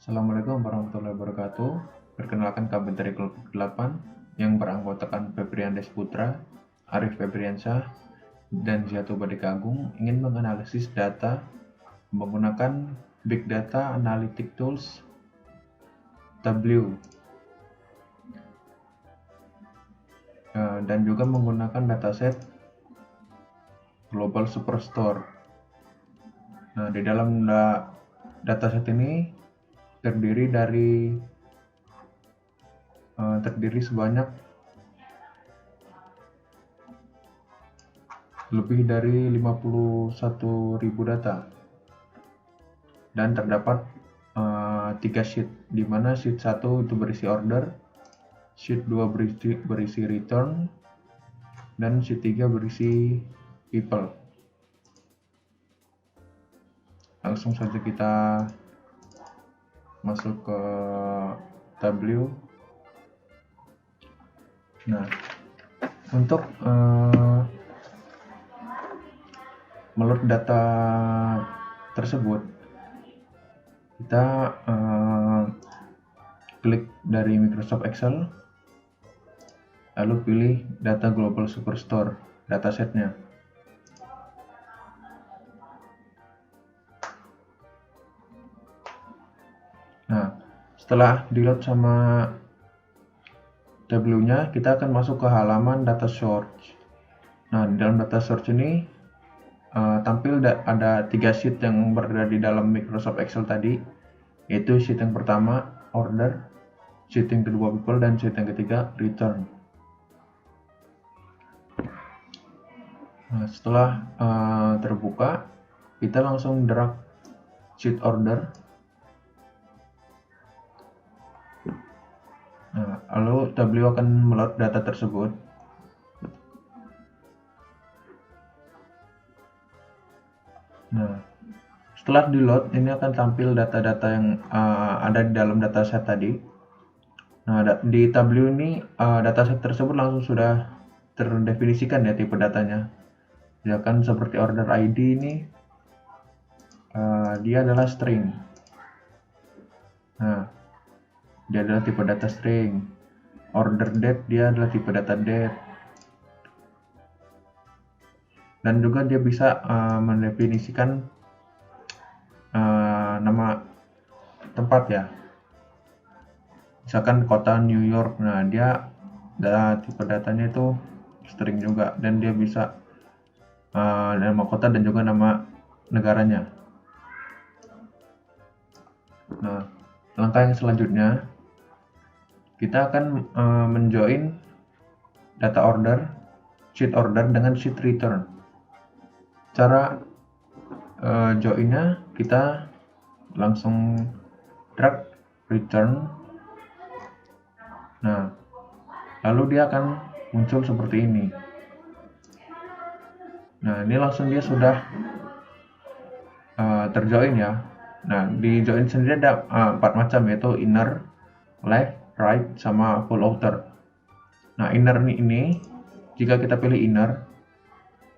Assalamualaikum warahmatullahi wabarakatuh. Perkenalkan kami dari kelompok 8 yang beranggotakan Febrian Desputra, Arif Febriansyah, dan Ziatu Badika Agung ingin menganalisis data menggunakan Big Data Analytic Tools Tableau dan juga menggunakan dataset Global Superstore. Nah, di dalam dataset ini terdiri sebanyak lebih dari 51.000 data dan terdapat 3 sheet, di mana sheet 1 itu berisi order, sheet 2 berisi return, dan sheet 3 berisi people. Langsung saja kita masuk ke Tableau. Nah, untuk meload data tersebut, kita klik dari Microsoft Excel, lalu pilih Data Global Superstore, datasetnya. Nah, setelah di-load sama Tableau-nya, kita akan masuk ke halaman Data Source. Nah, di dalam Data Source ini tampil ada 3 sheet yang berada di dalam Microsoft Excel tadi, yaitu sheet yang pertama, order, sheet yang kedua, people, dan sheet yang ketiga, return. Nah, setelah terbuka, kita langsung drag sheet order. Nah, lalu Tableau akan meload data tersebut. Nah, setelah di-load, ini akan tampil data-data yang ada di dalam dataset tadi. Nah, di Tableau ini dataset tersebut langsung sudah terdefinisikan ya tipe datanya. Ya kan, seperti order ID ini dia adalah string. Nah, dia adalah tipe data string. Order date dia adalah tipe data date. Dan juga dia bisa mendefinisikan nama tempat ya. Misalkan kota New York. Nah, dia tipe datanya itu string juga, dan dia bisa nama kota dan juga nama negaranya. Nah, langkah yang selanjutnya, kita akan menjoin data order, sheet order dengan sheet return. Cara joinnya, kita langsung drag return. Nah, lalu dia akan muncul seperti ini. Nah, ini langsung dia sudah terjoin ya. Nah, di join sendiri ada 4 macam, yaitu inner, left, right, sama full outer. Nah, inner ini jika kita pilih inner,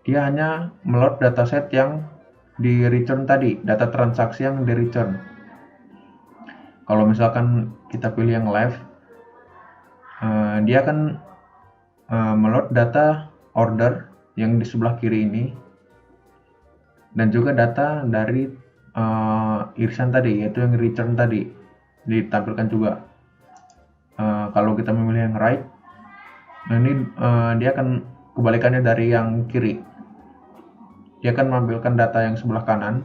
dia hanya meload dataset yang di return tadi, data transaksi yang di return. Kalau misalkan kita pilih yang left, dia akan meload data order yang di sebelah kiri ini, dan juga data dari irisan tadi, yaitu yang return tadi, ditampilkan juga. Kalau kita memilih yang right, nah ini dia akan kebalikannya dari yang kiri. Dia akan menampilkan data yang sebelah kanan,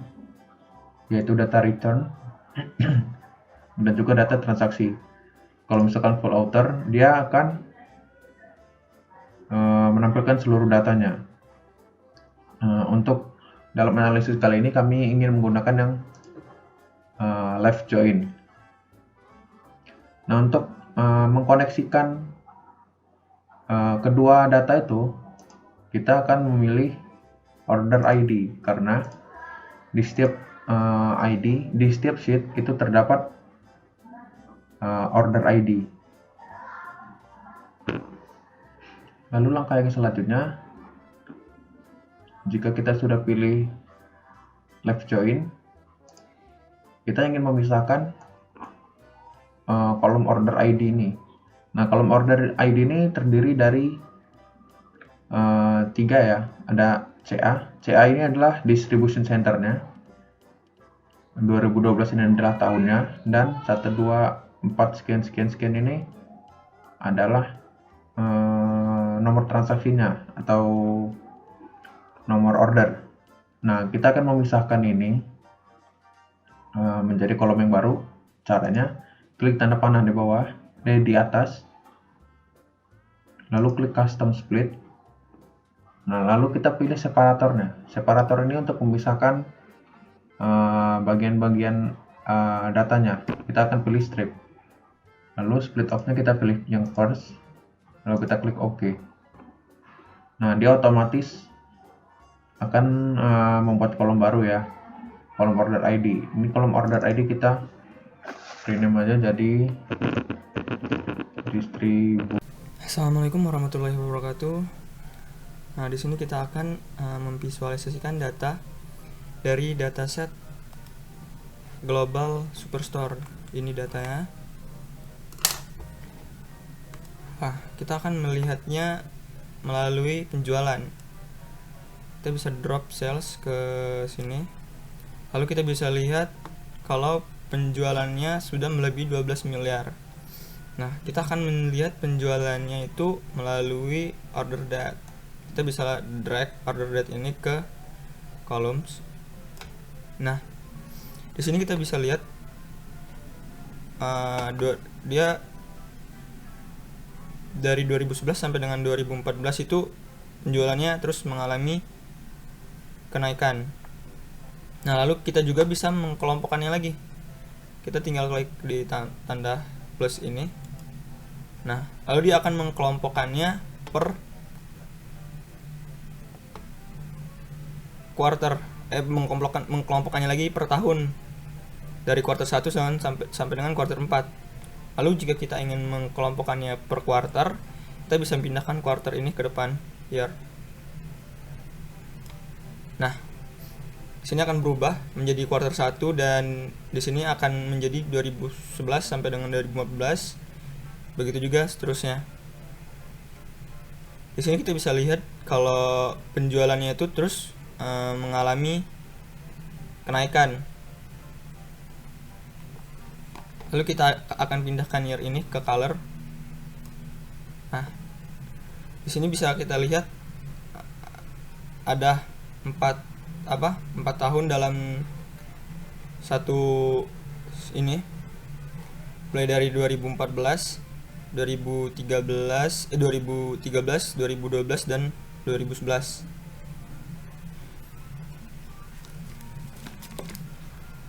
yaitu data return dan juga data transaksi. Kalau misalkan full outer, dia akan menampilkan seluruh datanya. Untuk dalam analisis kali ini kami ingin menggunakan yang left join. Nah, untuk mengkoneksikan kedua data itu, kita akan memilih order ID, karena di setiap ID, di setiap sheet itu terdapat order ID. Lalu langkah yang selanjutnya, jika kita sudah pilih left join, kita ingin memisahkan kolom order ID ini. Nah, kolom order ID ini terdiri dari 3 ya. Ada CA. CA ini adalah distribution center-nya. 2012 ini adalah tahunnya, dan 1, 2, 4 sekian ini adalah nomor transaksinya atau nomor order. Nah, kita akan memisahkan ini menjadi kolom yang baru. Caranya, klik tanda panah di bawah, di atas, lalu klik custom split. Nah, lalu kita pilih separatornya. Separator ini untuk memisahkan bagian-bagian datanya. Kita akan pilih strip. Lalu split off-nya kita pilih yang first, lalu kita klik OK. Nah, dia otomatis akan membuat kolom baru ya, kolom order ID. Ini kolom order ID kita rename aja jadi distribu. Assalamualaikum warahmatullahi wabarakatuh. Nah, di sini kita akan memvisualisasikan data dari dataset Global Superstore. Ini datanya. Kita akan melihatnya melalui penjualan. Kita bisa drop sales ke sini. Lalu kita bisa lihat kalau penjualannya sudah melebihi 12 miliar. Nah, kita akan melihat penjualannya itu melalui order date. Kita bisa drag order date ini ke columns. Nah, di sini kita bisa lihat dia dari 2011 sampai dengan 2014 itu penjualannya terus mengalami kenaikan. Nah, lalu kita juga bisa mengkelompokkannya lagi. Kita tinggal klik di tanda plus ini. Nah, lalu dia akan mengkelompokkannya per quarter, mengkelompokkannya lagi per tahun, dari quarter 1 sampai dengan quarter 4. Lalu jika kita ingin mengkelompokkannya per quarter, kita bisa pindahkan quarter ini ke depan year. Nah, di sini akan berubah menjadi quarter 1, dan di sini akan menjadi 2011 sampai dengan 2015. Begitu juga seterusnya. Di sini kita bisa lihat kalau penjualannya itu terus mengalami kenaikan. Lalu kita akan pindahkan year ini ke color. Nah, di sini bisa kita lihat ada 4 tahun dalam satu ini, mulai dari 2014, 2013, 2012, dan 2011.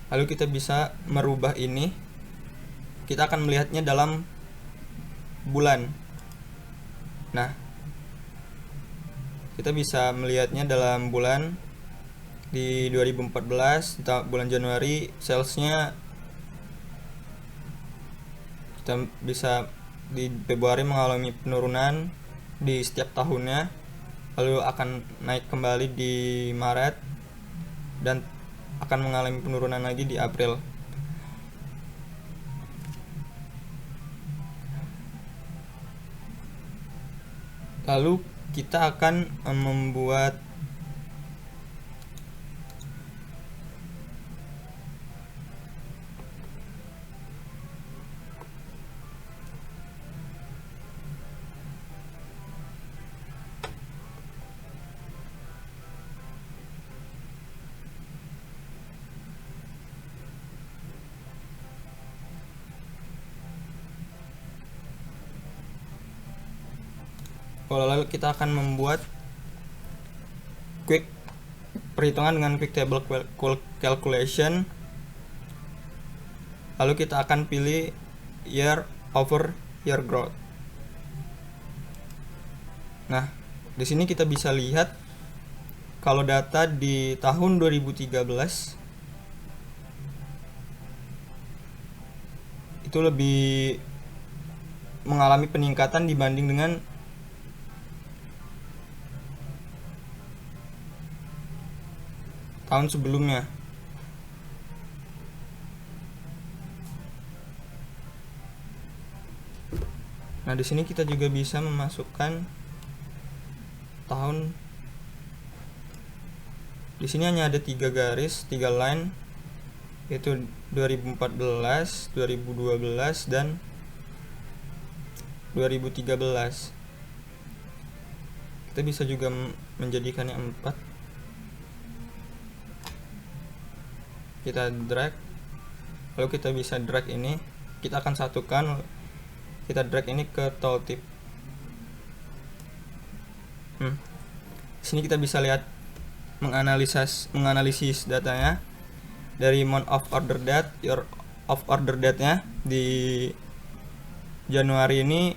Lalu kita bisa merubah ini. Kita akan melihatnya dalam bulan. Nah, kita bisa melihatnya dalam bulan. Di 2014, bulan Januari, salesnya kita bisa di Februari mengalami penurunan di setiap tahunnya, lalu akan naik kembali di Maret, dan akan mengalami penurunan lagi di April. Lalu kita akan membuat lalu kita akan membuat quick perhitungan dengan quick table calculation. Lalu kita akan pilih year over year growth. Nah, di sini kita bisa lihat kalau data di tahun 2013 itu lebih mengalami peningkatan dibanding dengan tahun sebelumnya. Nah, di sini kita juga bisa memasukkan tahun. Di sini hanya ada 3 garis, 3 line, yaitu 2014, 2012, dan 2013. Kita bisa juga menjadikannya 4. Kita drag, lalu kita bisa drag ini, kita akan satukan, kita drag ini ke tooltip. Di sini kita bisa lihat menganalisis datanya dari month of order date, year of order date-nya di Januari ini.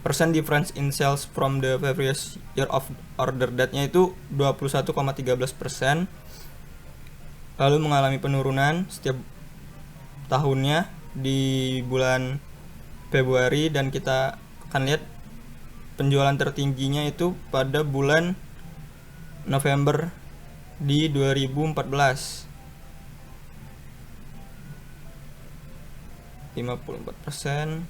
Percent difference in sales from the previous year of order date-nya itu 21,13%. Lalu mengalami penurunan setiap tahunnya di bulan Februari, dan kita akan lihat penjualan tertingginya itu pada bulan November di 2014, 54%.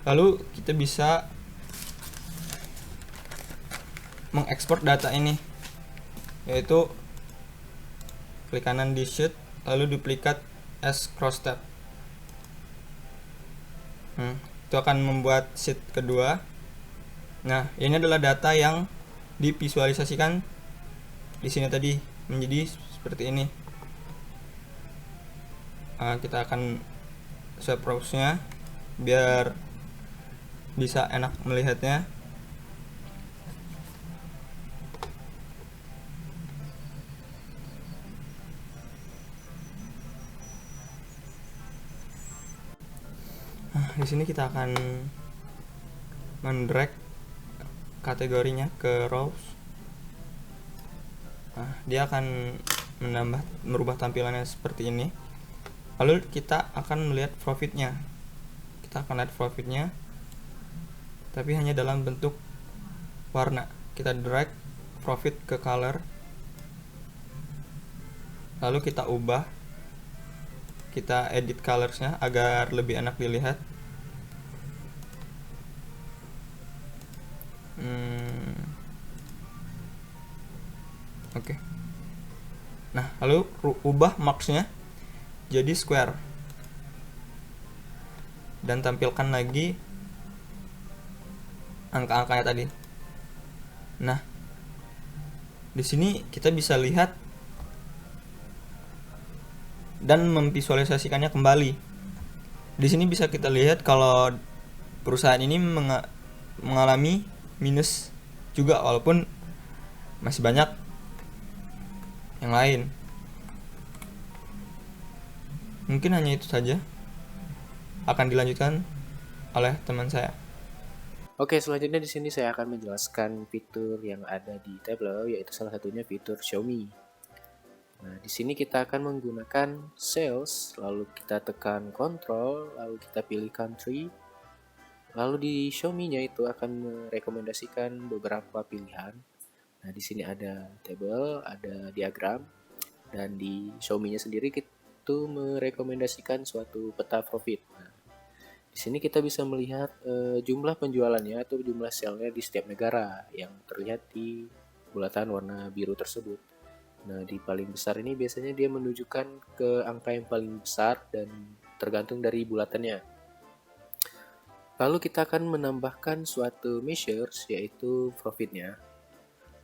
Lalu kita bisa mengekspor data ini, yaitu klik kanan di sheet, lalu duplikat as cross tab. Itu akan membuat sheet kedua. Nah, ini adalah data yang divisualisasikan di sini tadi menjadi seperti ini. Kita akan swipe browse-nya biar bisa enak melihatnya. Di sini kita akan mendrag kategorinya ke rows. Dia akan merubah tampilannya seperti ini. Lalu kita akan melihat profitnya. Kita akan lihat profitnya, tapi hanya dalam bentuk warna. Kita drag profit ke color, lalu kita ubah, kita edit colorsnya agar lebih enak dilihat. Oke. Nah, lalu ubah marksnya jadi square dan tampilkan lagi angka-angkanya tadi. Nah, di sini kita bisa lihat dan memvisualisasikannya kembali. Di sini bisa kita lihat kalau perusahaan ini mengalami minus juga, walaupun masih banyak yang lain. Mungkin hanya itu saja. Akan dilanjutkan oleh teman saya. Oke, selanjutnya di sini saya akan menjelaskan fitur yang ada di Tableau, yaitu salah satunya fitur Show Me. Nah, di sini kita akan menggunakan sales, lalu kita tekan Control, lalu kita pilih country. Lalu di Show Me-nya itu akan merekomendasikan beberapa pilihan. Nah, di sini ada table, ada diagram, dan di Show Me-nya sendiri itu merekomendasikan suatu peta profit. Nah, di sini kita bisa melihat jumlah penjualannya atau jumlah sale-nya di setiap negara yang terlihat di bulatan warna biru tersebut. Nah, di paling besar ini biasanya dia menunjukkan ke angka yang paling besar dan tergantung dari bulatannya. Lalu kita akan menambahkan suatu measures, yaitu profitnya.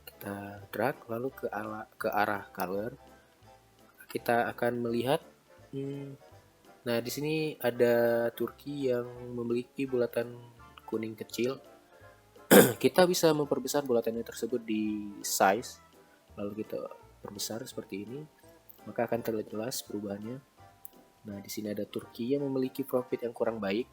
Kita drag lalu ke arah color. Kita akan melihat nah, di sini ada Turki yang memiliki bulatan kuning kecil. Kita bisa memperbesar bulatannya tersebut di size, lalu kita perbesar seperti ini, maka akan terlihat jelas perubahannya. Nah, di sini ada Turki yang memiliki profit yang kurang baik.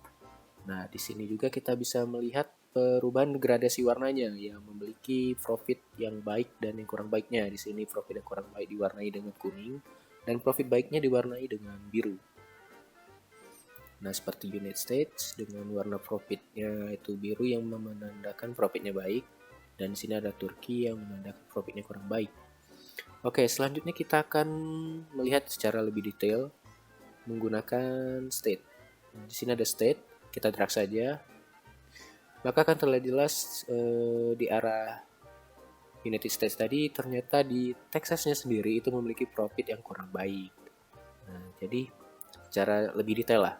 Nah, di sini juga kita bisa melihat perubahan gradasi warnanya yang memiliki profit yang baik dan yang kurang baiknya. Di sini profit yang kurang baik diwarnai dengan kuning dan profit baiknya diwarnai dengan biru. Nah, seperti United States dengan warna profitnya itu biru yang menandakan profitnya baik, dan di sini ada Turki yang menandakan profitnya kurang baik. Oke, selanjutnya kita akan melihat secara lebih detail menggunakan state. Nah, di sini ada state, kita drag saja. Maka akan terlihat jelas di arah United States tadi ternyata di Texasnya sendiri itu memiliki profit yang kurang baik. Nah, jadi secara lebih detail lah.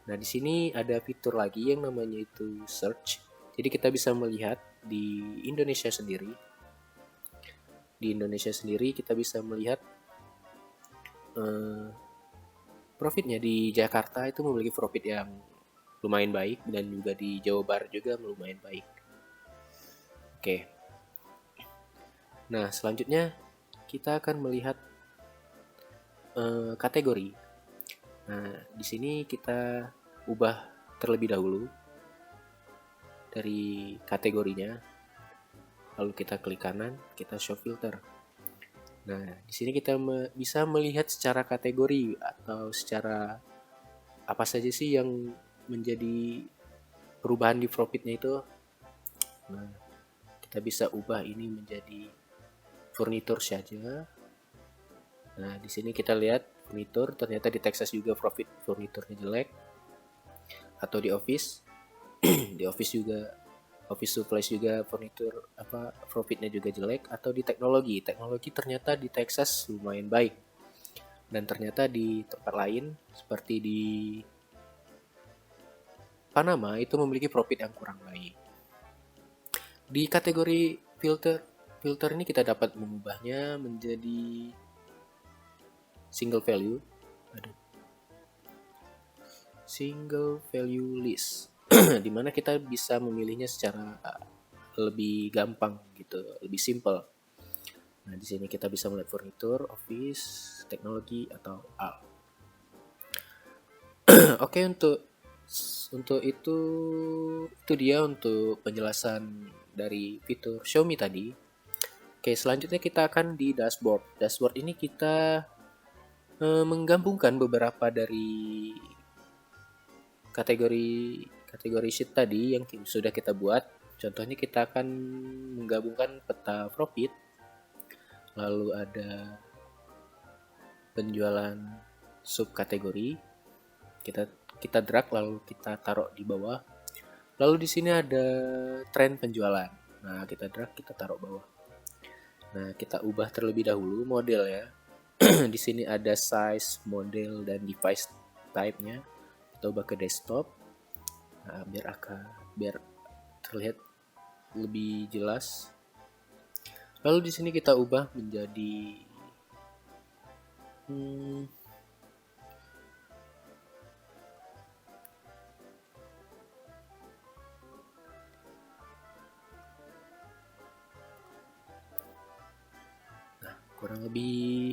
Nah, di sini ada fitur lagi yang namanya itu search. Jadi kita bisa melihat di Indonesia sendiri. Di Indonesia sendiri kita bisa melihat profitnya di Jakarta itu memiliki profit yang lumayan baik dan juga di Jawa Barat juga lumayan baik. Oke. Nah, selanjutnya kita akan melihat kategori. Nah, di sini kita ubah terlebih dahulu dari kategorinya. Lalu kita klik kanan, kita show filter. Nah, di sini kita bisa melihat secara kategori atau secara apa saja sih yang menjadi perubahan di profitnya itu. Nah, kita bisa ubah ini menjadi furnitur saja. Nah, di sini kita lihat furnitur, ternyata di Texas juga profit furniturnya jelek. Atau di office, di office juga, office supplies juga furnitur profitnya juga jelek. Atau di teknologi ternyata di Texas lumayan baik. Dan ternyata di tempat lain seperti di Panama itu memiliki profit yang kurang baik. Di kategori filter ini kita dapat mengubahnya menjadi single value list, dimana kita bisa memilihnya secara lebih gampang gitu, lebih simple. Nah, di sini kita bisa melihat furnitur, office, teknologi atau all. Oke, untuk itu dia untuk penjelasan dari fitur Xiaomi tadi. Oke, selanjutnya kita akan di dashboard. Dashboard ini kita menggabungkan beberapa dari kategori sheet tadi yang sudah kita buat. Contohnya kita akan menggabungkan peta profit, lalu ada penjualan subkategori. Kita drag lalu kita taruh di bawah. Lalu di sini ada tren penjualan. Nah, kita drag, kita taruh bawah. Nah, kita ubah terlebih dahulu model ya. Di sini ada size, model, dan device type-nya. Kita ubah ke desktop. Nah, biar terlihat lebih jelas. Lalu di sini kita ubah menjadi kurang lebih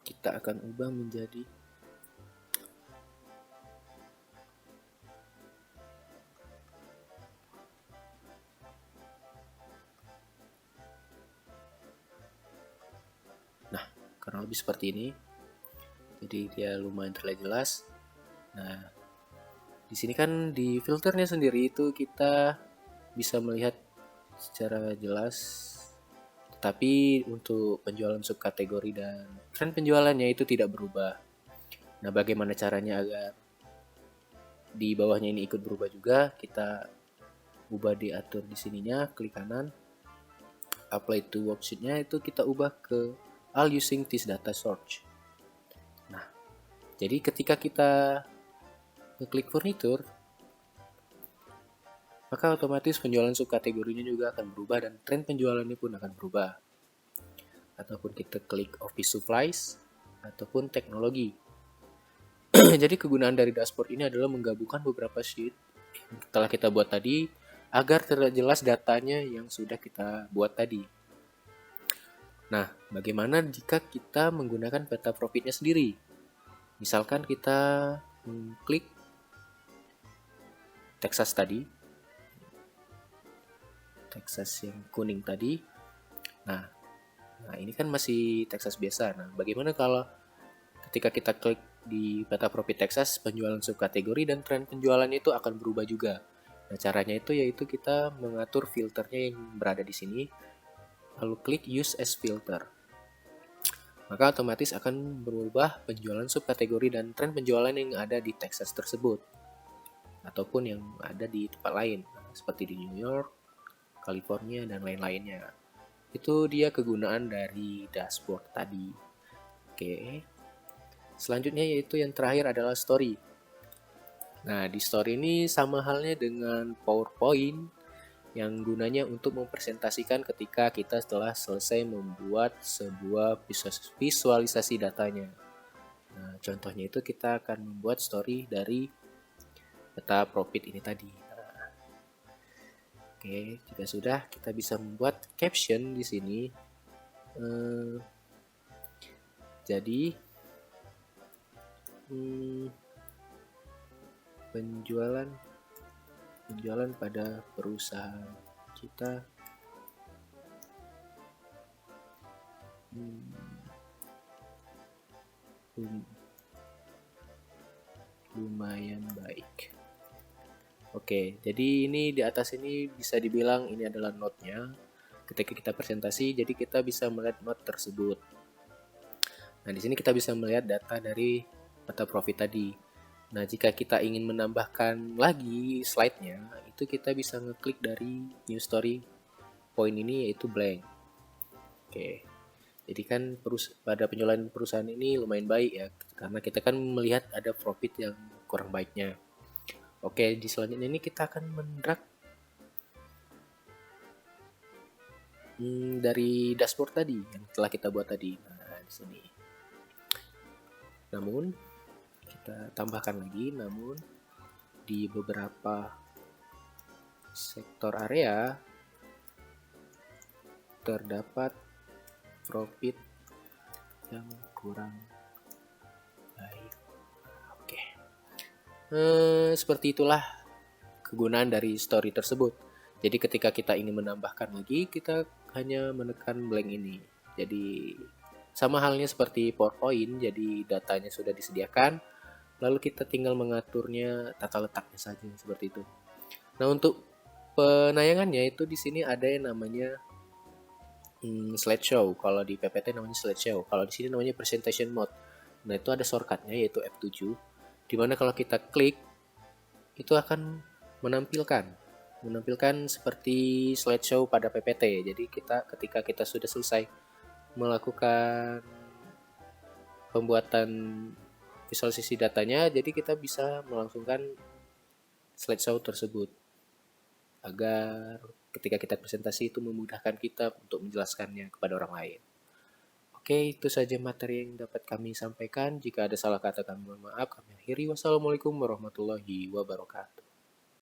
kita akan ubah menjadi kurang lebih seperti ini. Jadi dia lumayan terlihat jelas. Nah, di sini kan di filternya sendiri itu kita bisa melihat secara jelas. Tetapi untuk penjualan subkategori dan tren penjualannya itu tidak berubah. Nah, bagaimana caranya agar di bawahnya ini ikut berubah juga? Kita ubah diatur di sininya, klik kanan, apply to worksheet-nya itu kita ubah ke all using this data search. Nah, jadi ketika kita ngeklik furnitur, maka otomatis penjualan subkategorinya juga akan berubah dan tren penjualannya pun akan berubah. Ataupun kita klik office supplies ataupun teknologi. Jadi kegunaan dari dashboard ini adalah menggabungkan beberapa sheet yang telah kita buat tadi agar terlihat jelas datanya yang sudah kita buat tadi. Nah, bagaimana jika kita menggunakan peta profitnya sendiri? Misalkan kita klik Texas tadi, Texas yang kuning tadi. Nah, ini kan masih Texas biasa. Nah, bagaimana kalau ketika kita klik di peta profit Texas, penjualan subkategori dan tren penjualannya itu akan berubah juga. Nah, caranya itu yaitu kita mengatur filternya yang berada di sini. lalu klik use as filter. Maka otomatis akan berubah penjualan subkategori dan tren penjualan yang ada di Texas tersebut ataupun yang ada di tempat lain seperti di New York, California, dan lain-lainnya. Itu dia kegunaan dari dashboard tadi. Oke. Selanjutnya yaitu yang terakhir adalah story. Nah, di story ini sama halnya dengan PowerPoint yang gunanya untuk mempresentasikan ketika kita telah selesai membuat sebuah visualisasi datanya. Nah, contohnya itu kita akan membuat story dari data profit ini tadi. Nah, oke, jika sudah, kita bisa membuat caption di sini. Jadi penjualan pada perusahaan kita lumayan baik. Oke, jadi ini di atas ini bisa dibilang ini adalah note-nya. Ketika kita presentasi, jadi kita bisa melihat note tersebut. Nah, di sini kita bisa melihat data dari data profit tadi. Nah, jika kita ingin menambahkan lagi slide-nya, itu kita bisa ngeklik dari new story point ini yaitu blank. Oke. Jadi kan pada penjualan perusahaan ini lumayan baik ya, karena kita kan melihat ada profit yang kurang baiknya. Oke, di selanjutnya ini kita akan mendrag dari dashboard tadi yang telah kita buat tadi. Nah, di sini. Namun kita tambahkan lagi, namun di beberapa sektor area terdapat profit yang kurang baik. Oke. Seperti itulah kegunaan dari story tersebut. Jadi ketika kita ingin menambahkan lagi, kita hanya menekan blank ini. Jadi sama halnya seperti PowerPoint, jadi datanya sudah disediakan, lalu kita tinggal mengaturnya tata letaknya saja seperti itu. Nah, untuk penayangannya itu di sini ada yang namanya slideshow. Kalau di PPT namanya slideshow. Kalau di sini namanya presentation mode. Nah, itu ada shortcutnya yaitu F7. Dimana kalau kita klik itu akan menampilkan seperti slideshow pada PPT. Jadi ketika kita sudah selesai melakukan pembuatan visualisasi datanya, jadi kita bisa melangsungkan slideshow tersebut agar ketika kita presentasi itu memudahkan kita untuk menjelaskannya kepada orang lain. Oke, itu saja materi yang dapat kami sampaikan. Jika ada salah kata kami mohon maaf. Kami akhiri. Wassalamualaikum warahmatullahi wabarakatuh.